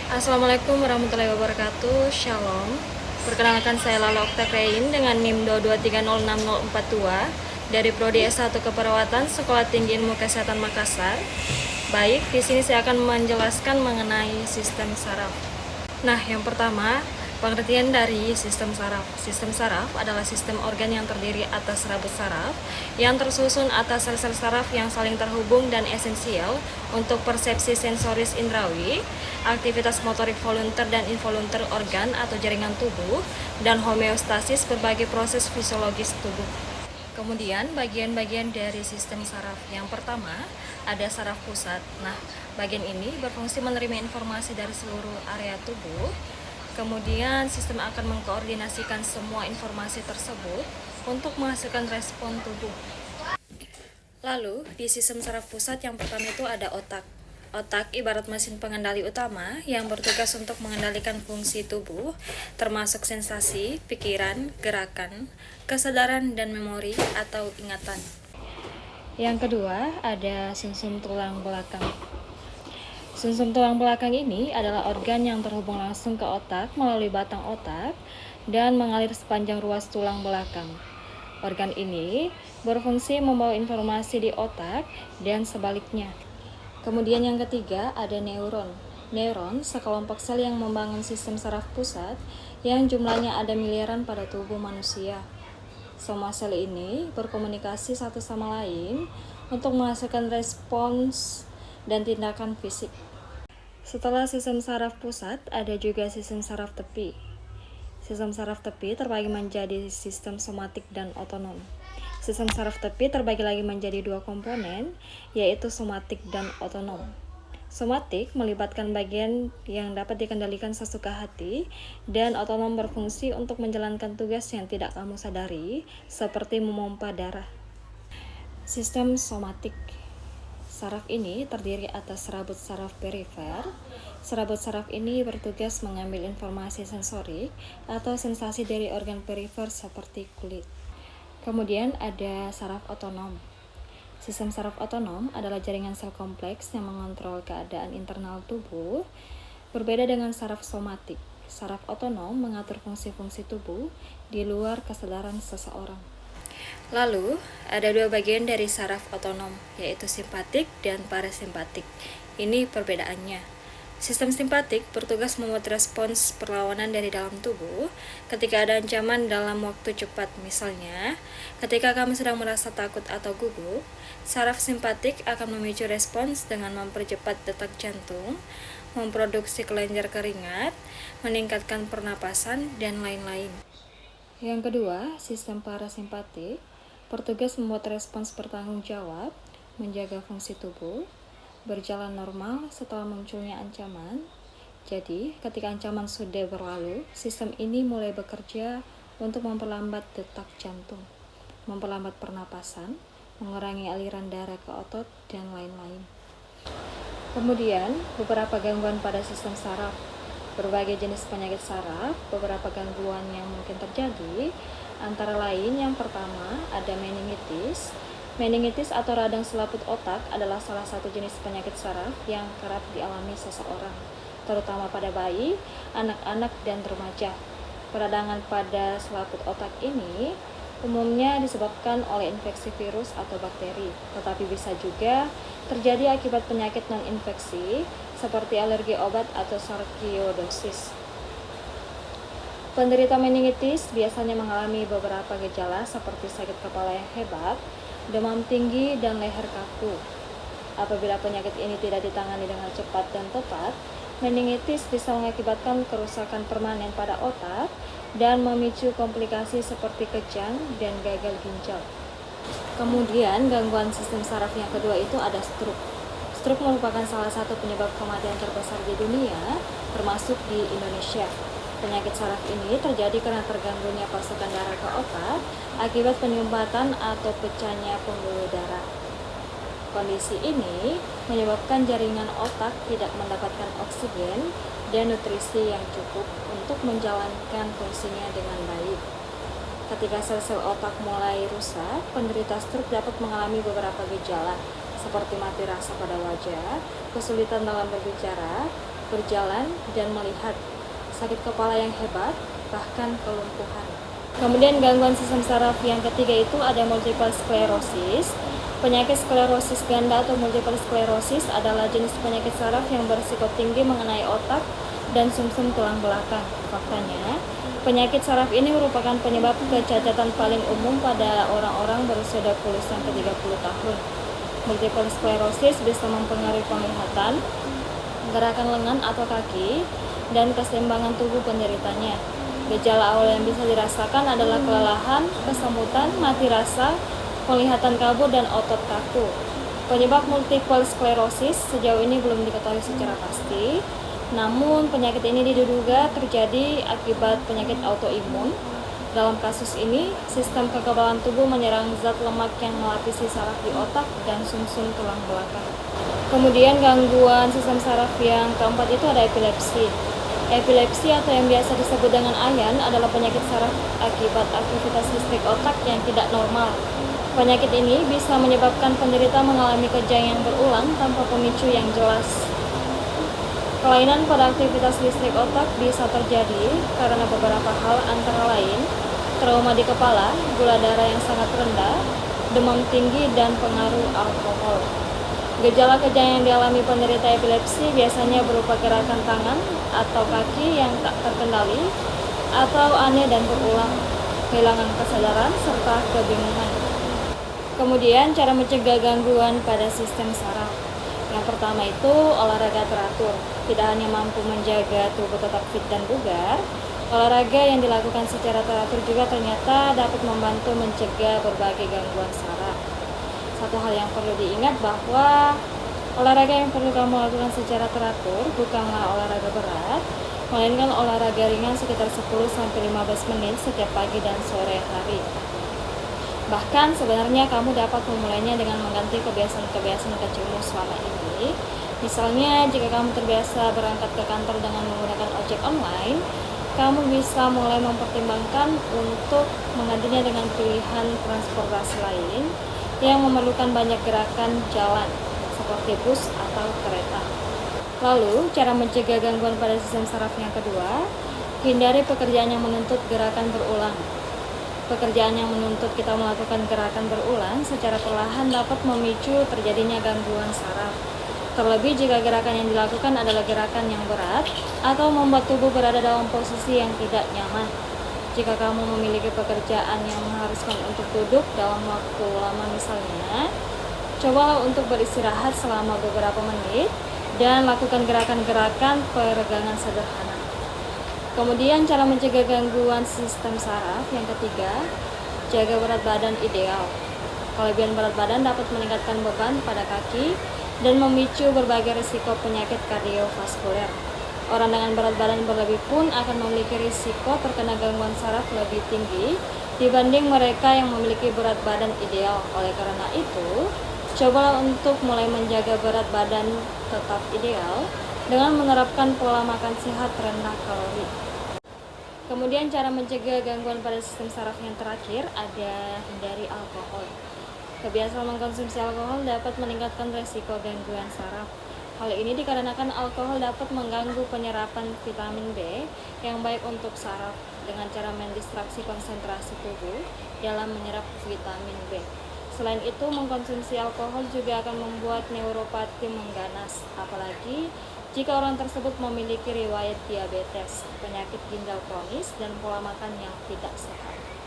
Assalamualaikum warahmatullahi wabarakatuh. Shalom. Perkenalkan saya Lala Oktakrain dengan NIM 2230642 dari Prodi S1 Keperawatan Sekolah Tinggi Ilmu Kesehatan Makassar. Baik, di sini saya akan menjelaskan mengenai sistem saraf. Nah, yang pertama, pengertian dari sistem saraf. Sistem saraf adalah sistem organ yang terdiri atas serabut saraf yang tersusun atas sel-sel saraf yang saling terhubung dan esensial untuk persepsi sensoris indrawi, aktivitas motorik volunter dan involunter organ atau jaringan tubuh, dan homeostasis berbagai proses fisiologis tubuh. Kemudian bagian-bagian dari sistem saraf. Yang pertama, ada saraf pusat. Nah, bagian ini berfungsi menerima informasi dari seluruh area tubuh. Kemudian sistem akan mengkoordinasikan semua informasi tersebut untuk menghasilkan respon tubuh. Lalu, di sistem saraf pusat yang pertama itu ada otak. Otak ibarat mesin pengendali utama yang bertugas untuk mengendalikan fungsi tubuh, termasuk sensasi, pikiran, gerakan, kesadaran, dan memori atau ingatan. Yang kedua, ada sumsum tulang belakang. Sumsum tulang belakang ini adalah organ yang terhubung langsung ke otak melalui batang otak dan mengalir sepanjang ruas tulang belakang. Organ ini berfungsi membawa informasi di otak dan sebaliknya. Kemudian yang ketiga ada neuron. Neuron sekelompok sel yang membangun sistem saraf pusat yang jumlahnya ada miliaran pada tubuh manusia. Semua sel ini berkomunikasi satu sama lain untuk menghasilkan respons dan tindakan fisik. Setelah sistem saraf pusat, ada juga sistem saraf tepi. Sistem saraf tepi terbagi menjadi sistem somatik dan otonom. Sistem saraf tepi terbagi lagi menjadi dua komponen, yaitu somatik dan otonom. Somatik melibatkan bagian yang dapat dikendalikan sesuka hati, dan otonom berfungsi untuk menjalankan tugas yang tidak kamu sadari, seperti memompa darah. Sistem somatik. Saraf ini terdiri atas serabut saraf perifer. Serabut saraf ini bertugas mengambil informasi sensorik atau sensasi dari organ perifer seperti kulit. Kemudian ada saraf otonom. Sistem saraf otonom adalah jaringan sel kompleks yang mengontrol keadaan internal tubuh. Berbeda dengan saraf somatik, saraf otonom mengatur fungsi-fungsi tubuh di luar kesadaran seseorang. Lalu, ada dua bagian dari saraf otonom, yaitu simpatik dan parasimpatik. Ini perbedaannya. Sistem simpatik bertugas membuat respons perlawanan dari dalam tubuh ketika ada ancaman dalam waktu cepat. Misalnya, ketika kamu sedang merasa takut atau gugup, saraf simpatik akan memicu respons dengan mempercepat detak jantung, memproduksi kelenjar keringat, meningkatkan pernapasan, dan lain-lain. Yang kedua, sistem parasimpatik bertugas membuat respons bertanggung jawab, menjaga fungsi tubuh, berjalan normal setelah munculnya ancaman. Jadi, ketika ancaman sudah berlalu, sistem ini mulai bekerja untuk memperlambat detak jantung, memperlambat pernapasan, mengurangi aliran darah ke otot, dan lain-lain. Kemudian, beberapa gangguan pada sistem saraf. Berbagai jenis penyakit saraf, beberapa gangguan yang mungkin terjadi, antara lain yang pertama ada meningitis. Meningitis atau radang selaput otak adalah salah satu jenis penyakit saraf yang kerap dialami seseorang, terutama pada bayi, anak-anak, dan remaja. Peradangan pada selaput otak ini umumnya disebabkan oleh infeksi virus atau bakteri, tetapi bisa juga terjadi akibat penyakit non-infeksi seperti alergi obat atau sarkoidosis. Penderita meningitis biasanya mengalami beberapa gejala seperti sakit kepala yang hebat, demam tinggi, dan leher kaku. Apabila penyakit ini tidak ditangani dengan cepat dan tepat, meningitis bisa mengakibatkan kerusakan permanen pada otak dan memicu komplikasi seperti kejang dan gagal ginjal. Kemudian, gangguan sistem saraf yang kedua itu ada stroke. Stroke merupakan salah satu penyebab kematian terbesar di dunia, termasuk di Indonesia. Penyakit saraf ini terjadi karena terganggunya pasokan darah ke otak akibat penyumbatan atau pecahnya pembuluh darah. Kondisi ini menyebabkan jaringan otak tidak mendapatkan oksigen dan nutrisi yang cukup untuk menjalankan fungsinya dengan baik. Ketika sel-sel otak mulai rusak, penderita stroke dapat mengalami beberapa gejala seperti mati rasa pada wajah, kesulitan dalam berbicara, berjalan, dan melihat, sakit kepala yang hebat, bahkan kelumpuhan. Kemudian gangguan sistem saraf yang ketiga itu ada multiple sclerosis. Penyakit sklerosis ganda atau multiple sclerosis adalah jenis penyakit saraf yang berisiko tinggi mengenai otak dan sumsum tulang belakang. Faktanya, penyakit saraf ini merupakan penyebab kecacatan paling umum pada orang-orang berusia 20-30 tahun. Multiple sclerosis bisa mempengaruhi penglihatan, gerakan lengan atau kaki, dan keseimbangan tubuh penderitanya. Gejala awal yang bisa dirasakan adalah kelelahan, kesemutan, mati rasa, penglihatan kabur, dan otot kaku. Penyebab multiple sclerosis sejauh ini belum diketahui secara pasti, namun penyakit ini diduga terjadi akibat penyakit autoimun. Dalam kasus ini, sistem kekebalan tubuh menyerang zat lemak yang melapisi saraf di otak dan sumsum tulang belakang. Kemudian gangguan sistem saraf yang keempat itu ada epilepsi. Epilepsi atau yang biasa disebut dengan ayan adalah penyakit saraf akibat aktivitas listrik otak yang tidak normal. Penyakit ini bisa menyebabkan penderita mengalami kejang yang berulang tanpa pemicu yang jelas. Kelainan pada aktivitas listrik otak bisa terjadi karena beberapa hal, antara lain trauma di kepala, gula darah yang sangat rendah, demam tinggi, dan pengaruh alkohol. Gejala kejang yang dialami penderita epilepsi biasanya berupa gerakan tangan atau kaki yang tak terkendali atau aneh dan berulang, kehilangan kesadaran, serta kebingungan. Kemudian cara mencegah gangguan pada sistem saraf. Yang pertama itu olahraga teratur. Tidak hanya mampu menjaga tubuh tetap fit dan bugar, olahraga yang dilakukan secara teratur juga ternyata dapat membantu mencegah berbagai gangguan saraf. Satu hal yang perlu diingat bahwa olahraga yang perlu kamu lakukan secara teratur bukanlah olahraga berat, melainkan olahraga ringan sekitar 10-15 menit setiap pagi dan sore hari. Bahkan sebenarnya kamu dapat memulainya dengan mengganti kebiasaan-kebiasaan kecilmu selama ini. Misalnya, jika kamu terbiasa berangkat ke kantor dengan menggunakan ojek online, kamu bisa mulai mempertimbangkan untuk menggantinya dengan pilihan transportasi lain yang memerlukan banyak gerakan jalan, seperti bus atau kereta. Lalu, cara mencegah gangguan pada sistem saraf yang kedua, hindari pekerjaan yang menuntut gerakan berulang. Pekerjaan yang menuntut kita melakukan gerakan berulang secara perlahan dapat memicu terjadinya gangguan saraf. Terlebih jika gerakan yang dilakukan adalah gerakan yang berat atau membuat tubuh berada dalam posisi yang tidak nyaman. Jika kamu memiliki pekerjaan yang mengharuskan untuk duduk dalam waktu lama misalnya, cobalah untuk beristirahat selama beberapa menit dan lakukan gerakan-gerakan peregangan sederhana. Kemudian cara mencegah gangguan sistem saraf yang ketiga, jaga berat badan ideal. Kelebihan berat badan dapat meningkatkan beban pada kaki dan memicu berbagai risiko penyakit kardiovaskuler. Orang dengan berat badan berlebih pun akan memiliki risiko terkena gangguan saraf lebih tinggi dibanding mereka yang memiliki berat badan ideal. Oleh karena itu, cobalah untuk mulai menjaga berat badan tetap ideal dengan menerapkan pola makan sehat rendah kalori. Kemudian cara mencegah gangguan pada sistem saraf yang terakhir ada hindari alkohol. Kebiasaan mengkonsumsi alkohol dapat meningkatkan risiko gangguan saraf. Hal ini dikarenakan alkohol dapat mengganggu penyerapan vitamin B yang baik untuk saraf dengan cara mendistraksi konsentrasi tubuh dalam menyerap vitamin B. Selain itu, mengkonsumsi alkohol juga akan membuat neuropati mengganas, apalagi jika orang tersebut memiliki riwayat diabetes, penyakit ginjal kronis, dan pola makan yang tidak sehat.